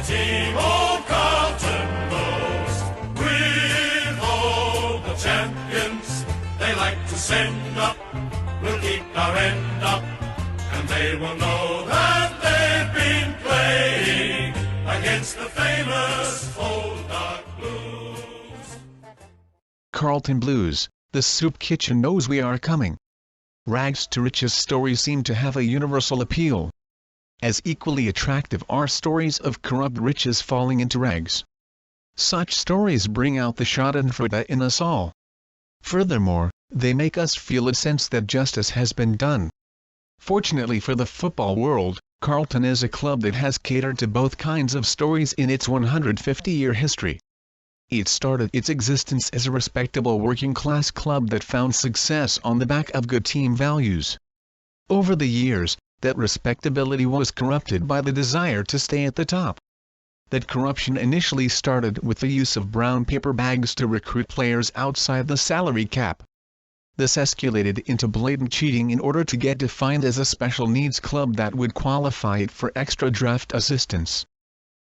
team old Carlton knows. With all the champions they like to send up, we'll keep our end up, and they will know that they've been playing against the famous old dark blues. Carlton Blues, the soup kitchen knows we are coming. Rags to riches stories seem to have a universal appeal. As equally attractive are stories of corrupt riches falling into rags. Such stories bring out the schadenfreude in us all. Furthermore, they make us feel a sense that justice has been done. Fortunately for the football world, Carlton is a club that has catered to both kinds of stories in its 150-year history. It started its existence as a respectable working-class club that found success on the back of good team values. Over the years, that respectability was corrupted by the desire to stay at the top. That corruption initially started with the use of brown paper bags to recruit players outside the salary cap. This escalated into blatant cheating in order to get defined as a special needs club that would qualify it for extra draft assistance.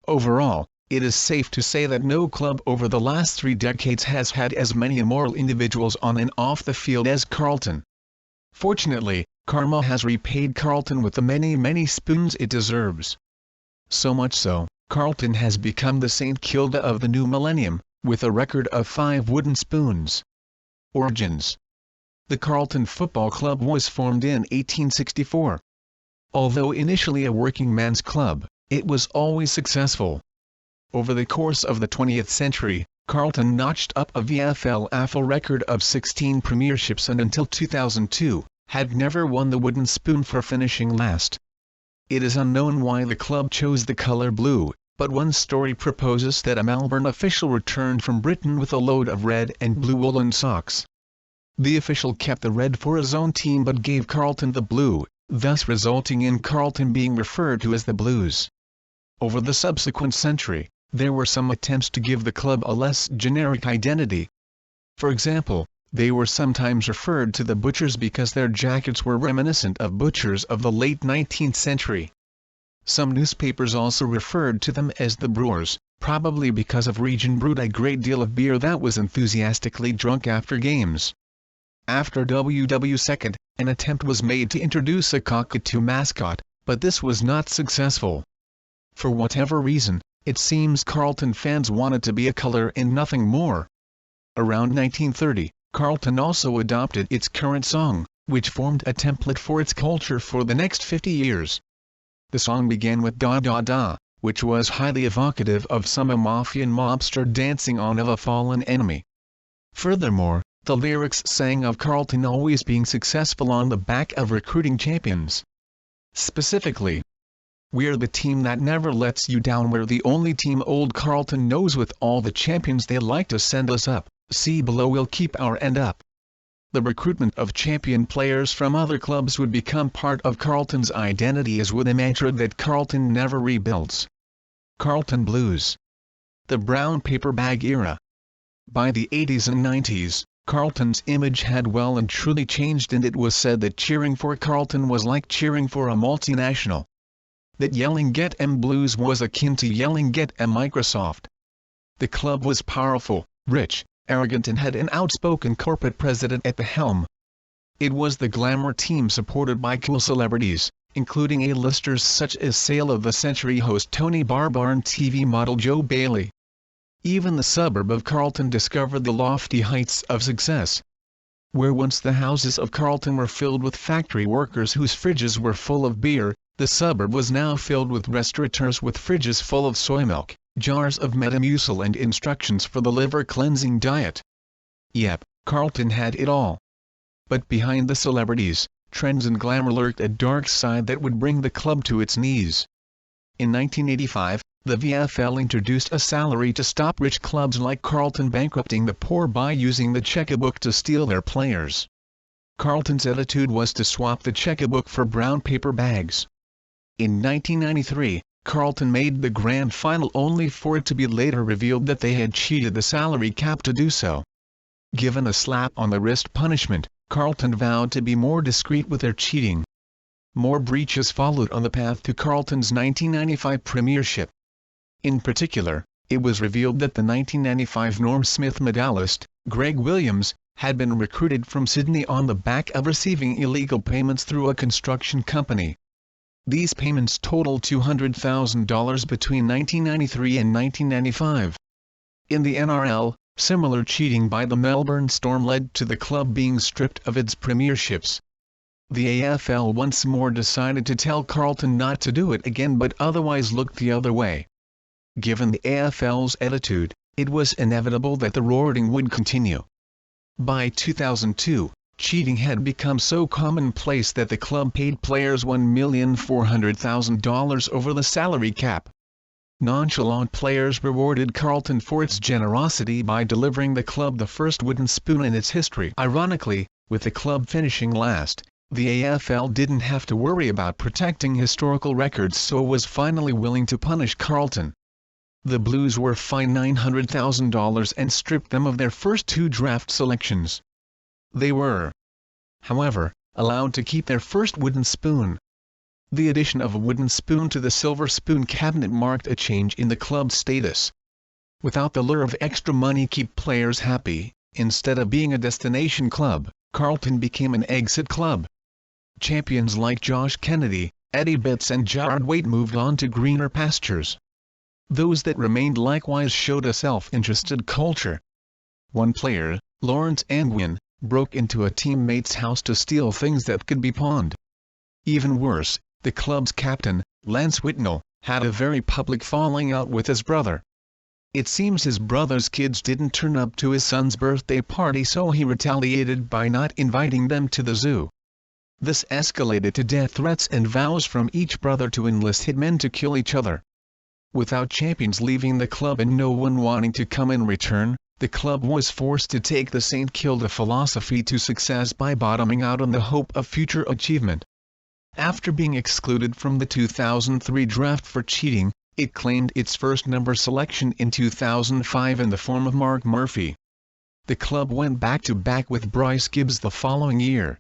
Overall, it is safe to say that no club over the last 3 decades has had as many immoral individuals on and off the field as Carlton. Fortunately, karma has repaid Carlton with the many spoons it deserves. So much so, Carlton has become the St. Kilda of the new millennium, with a record of 5 wooden spoons. Origins. The Carlton Football Club was formed in 1864. Although initially a working man's club, it was always successful. Over the course of the 20th century, Carlton notched up a VFL record of 16 premierships and until 2002, had never won the wooden spoon for finishing last. It is unknown why the club chose the colour blue, but one story proposes that a Melbourne official returned from Britain with a load of red and blue woolen socks. The official kept the red for his own team but gave Carlton the blue, thus resulting in Carlton being referred to as the Blues. Over the subsequent century, there were some attempts to give the club a less generic identity. For example, they were sometimes referred to the Butchers because their jackets were reminiscent of butchers of the late 19th century. Some newspapers also referred to them as the Brewers, probably because of region brewed a great deal of beer that was enthusiastically drunk after games. After WW2nd, an attempt was made to introduce a cockatoo mascot, but this was not successful. For whatever reason, it seems Carlton fans wanted to be a colour and nothing more. Around 1930, Carlton also adopted its current song, which formed a template for its culture for the next 50 years. The song began with Da Da Da, which was highly evocative of some mafia and mobster dancing on of a fallen enemy. Furthermore, the lyrics sang of Carlton always being successful on the back of recruiting champions. Specifically, "We're the team that never lets you down, we're the only team old Carlton knows, with all the champions they like to send us up, see below, we'll keep our end up." The recruitment of champion players from other clubs would become part of Carlton's identity, as with a mantra that Carlton never rebuilds. Carlton Blues. The brown paper bag era. By the 80s and 90s, Carlton's image had well and truly changed, and it was said that cheering for Carlton was like cheering for a multinational. That yelling "Get 'em Blues" was akin to yelling "Get 'em Microsoft." The club was powerful, rich, arrogant, and had an outspoken corporate president at the helm. It was the glamour team supported by cool celebrities, including A-listers such as Sale of the Century host Tony Barber and TV model Joe Bailey. Even the suburb of Carlton discovered the lofty heights of success. Where once the houses of Carlton were filled with factory workers whose fridges were full of beer, the suburb was now filled with restaurateurs with fridges full of soy milk, jars of Metamucil, and instructions for the liver-cleansing diet. Yep, Carlton had it all. But behind the celebrities, trends and glamour lurked a dark side that would bring the club to its knees. In 1985, the VFL introduced a salary to stop rich clubs like Carlton bankrupting the poor by using the checkbook to steal their players. Carlton's attitude was to swap the checkbook for brown paper bags. In 1993, Carlton made the grand final only for it to be later revealed that they had cheated the salary cap to do so. Given a slap on the wrist punishment, Carlton vowed to be more discreet with their cheating. More breaches followed on the path to Carlton's 1995 premiership. In particular, it was revealed that the 1995 Norm Smith medalist, Greg Williams, had been recruited from Sydney on the back of receiving illegal payments through a construction company. These payments totaled $200,000 between 1993 and 1995. In the NRL, similar cheating by the Melbourne Storm led to the club being stripped of its premierships. The AFL once more decided to tell Carlton not to do it again but otherwise looked the other way. Given the AFL's attitude, it was inevitable that the rorting would continue. By 2002, cheating had become so commonplace that the club paid players $1,400,000 over the salary cap. Nonchalant players rewarded Carlton for its generosity by delivering the club the first wooden spoon in its history. Ironically, with the club finishing last, the AFL didn't have to worry about protecting historical records, so was finally willing to punish Carlton. The Blues were fined $900,000 and stripped them of their first 2 draft selections. They were, however, allowed to keep their first wooden spoon. The addition of a wooden spoon to the silver spoon cabinet marked a change in the club's status. Without the lure of extra money keep players happy, instead of being a destination club, Carlton became an exit club. Champions like Josh Kennedy, Eddie Betts and Jarrad Waite moved on to greener pastures. Those that remained likewise showed a self-interested culture. One player, Lawrence Angwin, broke into a teammate's house to steal things that could be pawned. Even worse, the club's captain, Lance Whitnell, had a very public falling out with his brother. It seems his brother's kids didn't turn up to his son's birthday party, so he retaliated by not inviting them to the zoo. This escalated to death threats and vows from each brother to enlist hitmen to kill each other. Without champions leaving the club and no one wanting to come in return, the club was forced to take the St. Kilda philosophy to success by bottoming out on the hope of future achievement. After being excluded from the 2003 draft for cheating, it claimed its first number selection in 2005 in the form of Mark Murphy. The club went back-to-back with Bryce Gibbs the following year.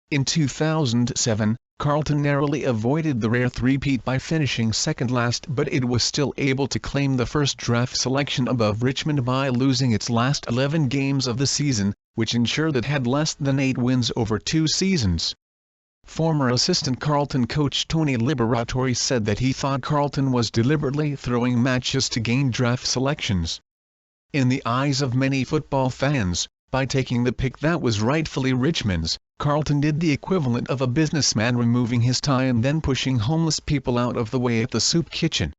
In 2007, Carlton narrowly avoided the rare three-peat by finishing second last, but it was still able to claim the first draft selection above Richmond by losing its last 11 games of the season, which ensured it had less than 8 wins over 2 seasons. Former assistant Carlton coach Tony Liberatore said that he thought Carlton was deliberately throwing matches to gain draft selections. In the eyes of many football fans, by taking the pick that was rightfully Richmond's, Carlton did the equivalent of a businessman removing his tie and then pushing homeless people out of the way at the soup kitchen.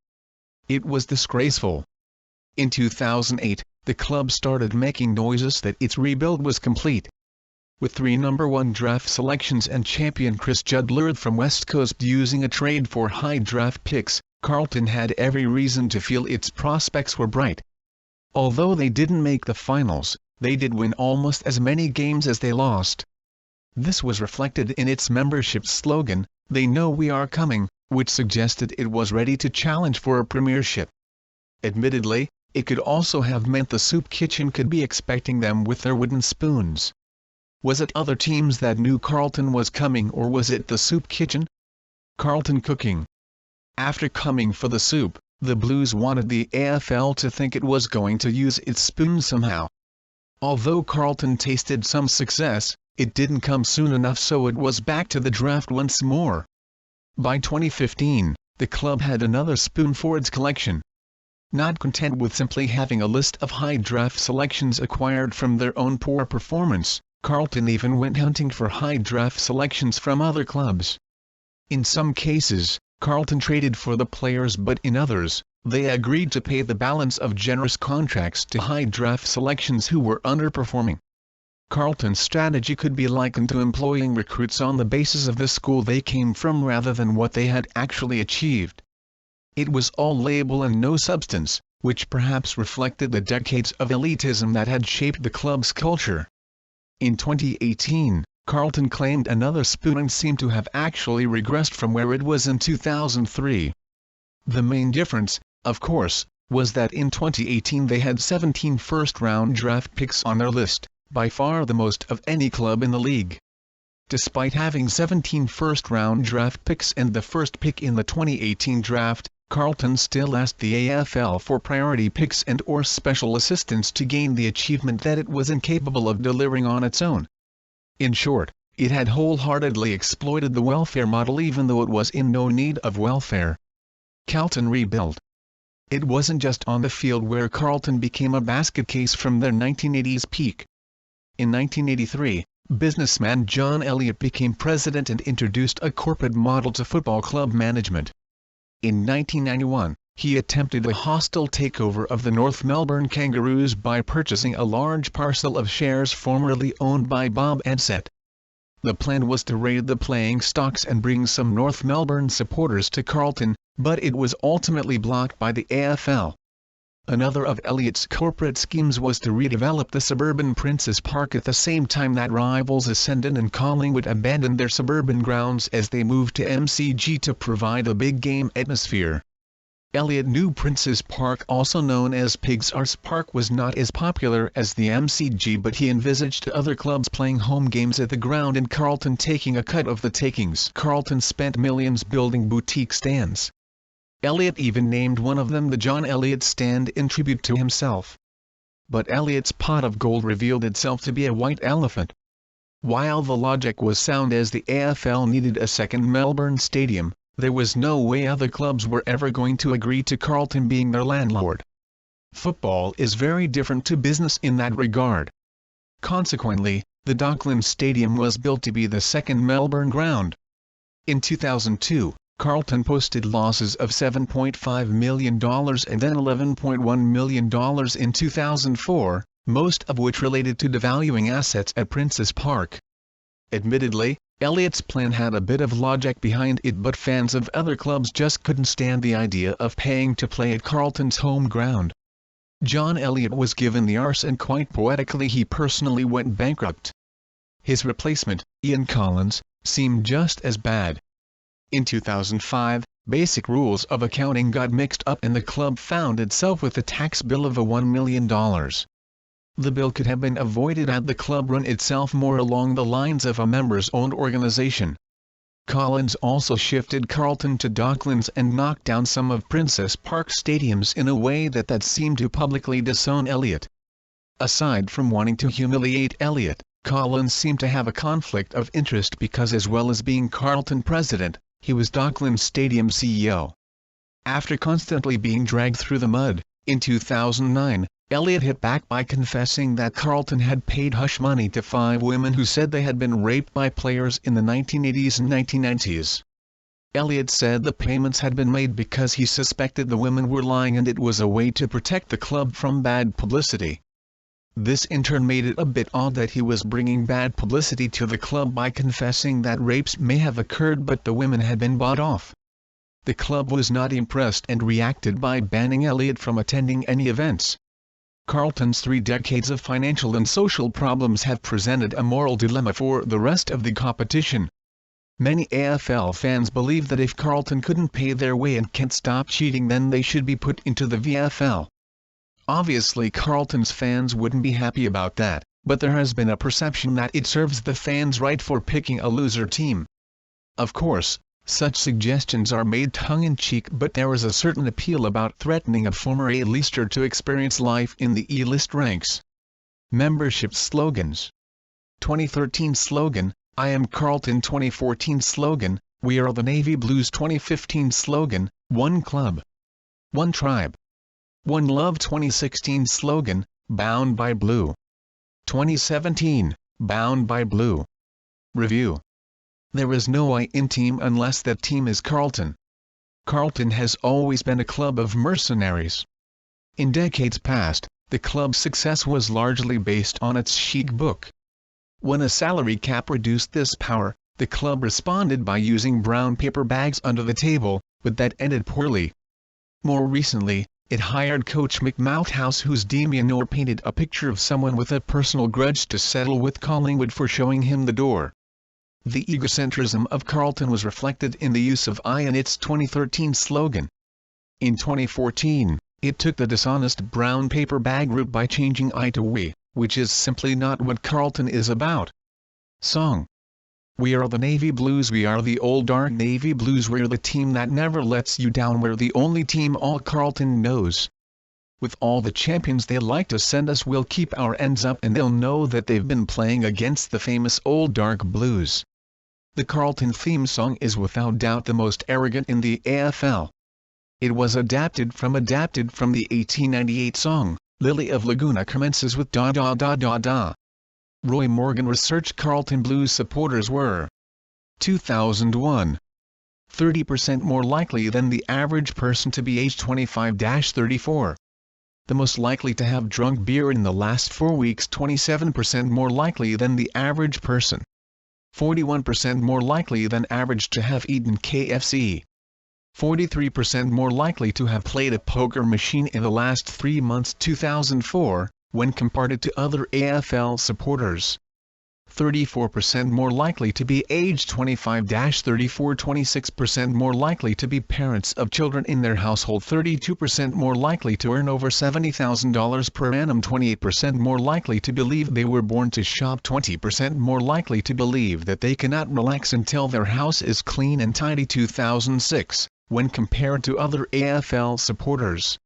It was disgraceful. In 2008, the club started making noises that its rebuild was complete. With 3 number 1 draft selections and champion Chris Judd lured from West Coast using a trade for high draft picks, Carlton had every reason to feel its prospects were bright. Although they didn't make the finals, they did win almost as many games as they lost. This was reflected in its membership slogan, "They know we are coming," which suggested it was ready to challenge for a premiership. Admittedly, it could also have meant the soup kitchen could be expecting them with their wooden spoons. Was it other teams that knew Carlton was coming, or was it the soup kitchen? Carlton cooking. After coming for the soup, the Blues wanted the AFL to think it was going to use its spoon somehow. Although Carlton tasted some success, it didn't come soon enough, so it was back to the draft once more. By 2015, the club had another spoon for its collection. Not content with simply having a list of high draft selections acquired from their own poor performance, Carlton even went hunting for high draft selections from other clubs. In some cases, Carlton traded for the players, but in others, they agreed to pay the balance of generous contracts to high draft selections who were underperforming. Carlton's strategy could be likened to employing recruits on the basis of the school they came from rather than what they had actually achieved. It was all label and no substance, which perhaps reflected the decades of elitism that had shaped the club's culture. In 2018, Carlton claimed another spoon and seemed to have actually regressed from where it was in 2003. The main difference, of course, was that in 2018 they had 17 first-round draft picks on their list, by far the most of any club in the league. Despite having 17 first-round draft picks and the first pick in the 2018 draft, Carlton still asked the AFL for priority picks and or special assistance to gain the achievement that it was incapable of delivering on its own. In short, it had wholeheartedly exploited the welfare model even though it was in no need of welfare. Carlton rebuilt. It wasn't just on the field where Carlton became a basket case from their 1980s peak. In 1983, businessman John Elliott became president and introduced a corporate model to football club management. In 1991, he attempted a hostile takeover of the North Melbourne Kangaroos by purchasing a large parcel of shares formerly owned by Bob Ansett. The plan was to raid the playing stocks and bring some North Melbourne supporters to Carlton, but it was ultimately blocked by the AFL. Another of Elliott's corporate schemes was to redevelop the suburban Princes Park at the same time that rivals Essendon and Collingwood abandoned their suburban grounds as they moved to MCG to provide a big game atmosphere. Elliott knew Princes Park, also known as Pigs Arse Park, was not as popular as the MCG, but he envisaged other clubs playing home games at the ground and Carlton taking a cut of the takings. Carlton spent millions building boutique stands. Elliott even named one of them the John Elliott Stand in tribute to himself. But Elliott's pot of gold revealed itself to be a white elephant. While the logic was sound as the AFL needed a second Melbourne stadium, there was no way other clubs were ever going to agree to Carlton being their landlord. Football is very different to business in that regard. Consequently, the Docklands Stadium was built to be the second Melbourne ground. In 2002, Carlton posted losses of $7.5 million and then $11.1 million in 2004, most of which related to devaluing assets at Princes Park. Admittedly, Elliott's plan had a bit of logic behind it, but fans of other clubs just couldn't stand the idea of paying to play at Carlton's home ground. John Elliott was given the arse and quite poetically he personally went bankrupt. His replacement, Ian Collins, seemed just as bad. In 2005, basic rules of accounting got mixed up and the club found itself with a tax bill of $1 million. The bill could have been avoided had the club run itself more along the lines of a members-owned organization. Collins also shifted Carlton to Docklands and knocked down some of Princes Park stadiums in a way that seemed to publicly disown Elliott. Aside from wanting to humiliate Elliott, Collins seemed to have a conflict of interest because as well as being Carlton president, he was Docklands Stadium CEO. After constantly being dragged through the mud, in 2009, Elliott hit back by confessing that Carlton had paid hush money to 5 women who said they had been raped by players in the 1980s and 1990s. Elliott said the payments had been made because he suspected the women were lying and it was a way to protect the club from bad publicity. This in turn made it a bit odd that he was bringing bad publicity to the club by confessing that rapes may have occurred but the women had been bought off. The club was not impressed and reacted by banning Elliott from attending any events. Carlton's 3 decades of financial and social problems have presented a moral dilemma for the rest of the competition. Many AFL fans believe that if Carlton couldn't pay their way and can't stop cheating then they should be put into the VFL. Obviously Carlton's fans wouldn't be happy about that, but there has been a perception that it serves the fans right for picking a loser team. Of course, such suggestions are made tongue-in-cheek, but there is a certain appeal about threatening a former A-lister to experience life in the E-list ranks. Membership slogans. 2013 slogan, I am Carlton. 2014 slogan, We are the Navy Blues. 2015 slogan, One Club, One Tribe, One Love. 2016 slogan, Bound by Blue. 2017, Bound by Blue. Review. There is no I in team unless that team is Carlton. Carlton has always been a club of mercenaries. In decades past, the club's success was largely based on its chic book. When a salary cap reduced this power, the club responded by using brown paper bags under the table, but that ended poorly. More recently, it hired coach Mick Malthouse, whose demeanor painted a picture of someone with a personal grudge to settle with Collingwood for showing him the door. The egocentrism of Carlton was reflected in the use of I in its 2013 slogan. In 2014, it took the dishonest brown paper bag route by changing I to we, which is simply not what Carlton is about. Song. We are the Navy Blues, we are the old dark Navy Blues, we're the team that never lets you down, we're the only team all Carlton knows. With all the champions they like to send us, we'll keep our ends up and they'll know that they've been playing against the famous old dark Blues. The Carlton theme song is without doubt the most arrogant in the AFL. It was adapted from the 1898 song, Lily of Laguna commences with da da da da da. Roy Morgan research Carlton Blues supporters were 2001. 30% more likely than the average person to be age 25-34. The most likely to have drunk beer in the last 4 weeks, 27% more likely than the average person. 41% more likely than average to have eaten KFC. 43% more likely to have played a poker machine in the last 3 months, 2004, when compared to other AFL supporters. 34% more likely to be age 25-34, 26% more likely to be parents of children in their household, 32% more likely to earn over $70,000 per annum, 28% more likely to believe they were born to shop, 20% more likely to believe that they cannot relax until their house is clean and tidy, 2006, when compared to other AFL supporters.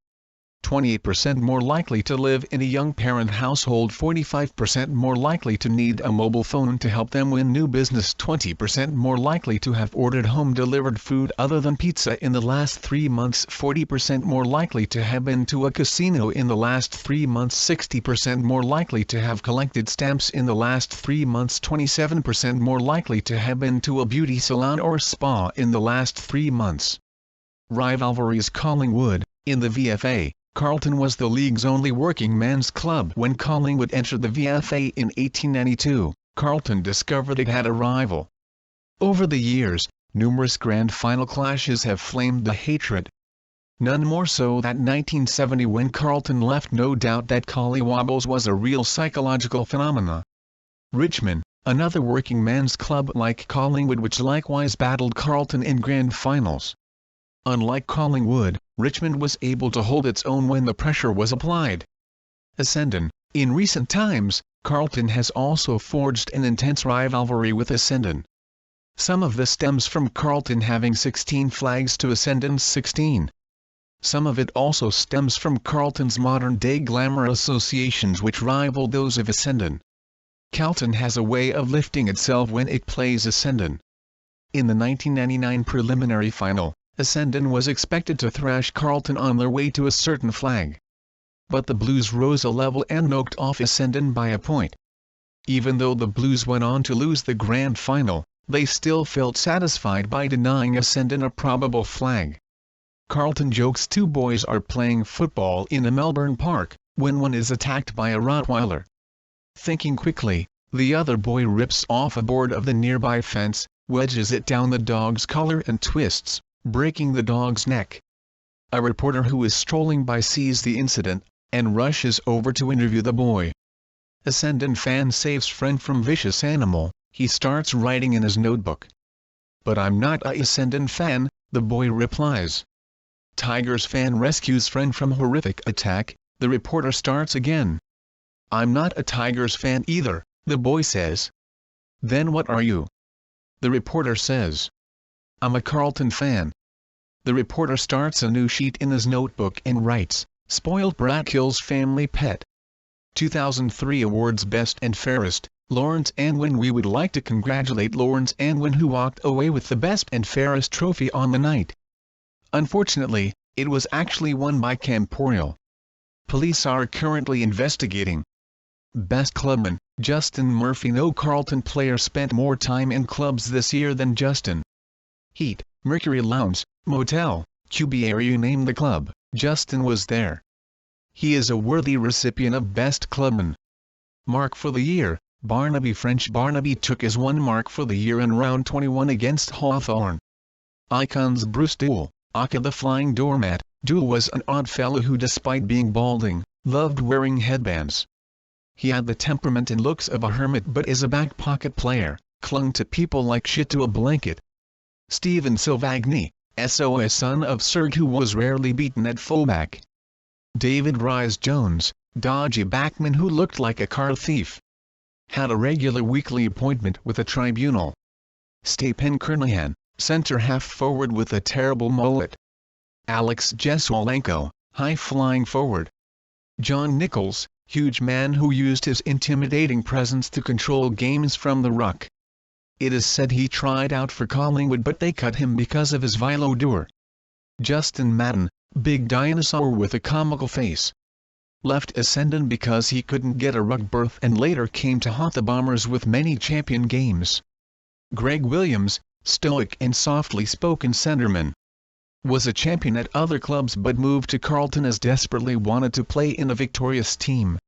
28% more likely to live in a young parent household, 45% more likely to need a mobile phone to help them win new business, 20% more likely to have ordered home-delivered food other than pizza in the last 3 months, 40% more likely to have been to a casino in the last 3 months, 60% more likely to have collected stamps in the last 3 months, 27% more likely to have been to a beauty salon or spa in the last 3 months. Rivalries Collingwood. In the VFA, Carlton was the league's only working men's club. When Collingwood entered the VFA in 1892, Carlton discovered it had a rival. Over the years, numerous grand final clashes have flamed the hatred. None more so that 1970 when Carlton left no doubt that Collywobbles was a real psychological phenomena. Richmond, another working men's club like Collingwood which likewise battled Carlton in grand finals. Unlike Collingwood, Richmond was able to hold its own when the pressure was applied. Essendon. In recent times, Carlton has also forged an intense rivalry with Essendon. Some of this stems from Carlton having 16 flags to Essendon's 16. Some of it also stems from Carlton's modern-day glamour associations which rival those of Essendon. Carlton has a way of lifting itself when it plays Essendon. In the 1999 preliminary final, Essendon was expected to thrash Carlton on their way to a certain flag. But the Blues rose a level and knocked off Essendon by a point. Even though the Blues went on to lose the grand final, they still felt satisfied by denying Essendon a probable flag. Carlton jokes two boys are playing football in a Melbourne park, when one is attacked by a Rottweiler. Thinking quickly, the other boy rips off a board of the nearby fence, wedges it down the dog's collar and twists, breaking the dog's neck. A reporter who is strolling by sees the incident, and rushes over to interview the boy. Essendon fan saves friend from vicious animal, he starts writing in his notebook. "But I'm not a Essendon fan," the boy replies. Tigers fan rescues friend from horrific attack, the reporter starts again. "I'm not a Tigers fan either," the boy says. "Then what are you?" the reporter says. "I'm a Carlton fan." The reporter starts a new sheet in his notebook and writes, "Spoiled brat kills family pet." 2003 Awards Best and Fairest, Lawrence Anwin. We would like to congratulate Lawrence Anwin who walked away with the Best and Fairest trophy on the night. Unfortunately, it was actually won by Camporeal. Police are currently investigating. Best Clubman, Justin Murphy. No Carlton player spent more time in clubs this year than Justin. Heat, Mercury Lounge, Motel, QB, you name the club, Justin was there. He is a worthy recipient of Best Clubman. Mark for the year, Barnaby. French Barnaby took his one mark for the year in round 21 against Hawthorn. Icons Bruce Dool, Aka the Flying Doormat. Dool was an odd fellow who, despite being balding, loved wearing headbands. He had the temperament and looks of a hermit but is a back pocket player, clung to people like shit to a blanket. Stephen Silvagni, SOS son of Serg who was rarely beaten at fullback. David Rhys-Jones, dodgy backman who looked like a car thief. Had a regular weekly appointment with a tribunal. Stephen Kernahan, centre-half forward with a terrible mullet. Alex Jesaulenko, high-flying forward. John Nichols, huge man who used his intimidating presence to control games from the ruck. It is said he tried out for Collingwood but they cut him because of his vile odour. Justin Madden, big dinosaur with a comical face. Left Essendon because he couldn't get a ruck berth and later came to haunt the Bombers with many champion games. Greg Williams, stoic and softly spoken centreman. Was a champion at other clubs but moved to Carlton as desperately wanted to play in a victorious team.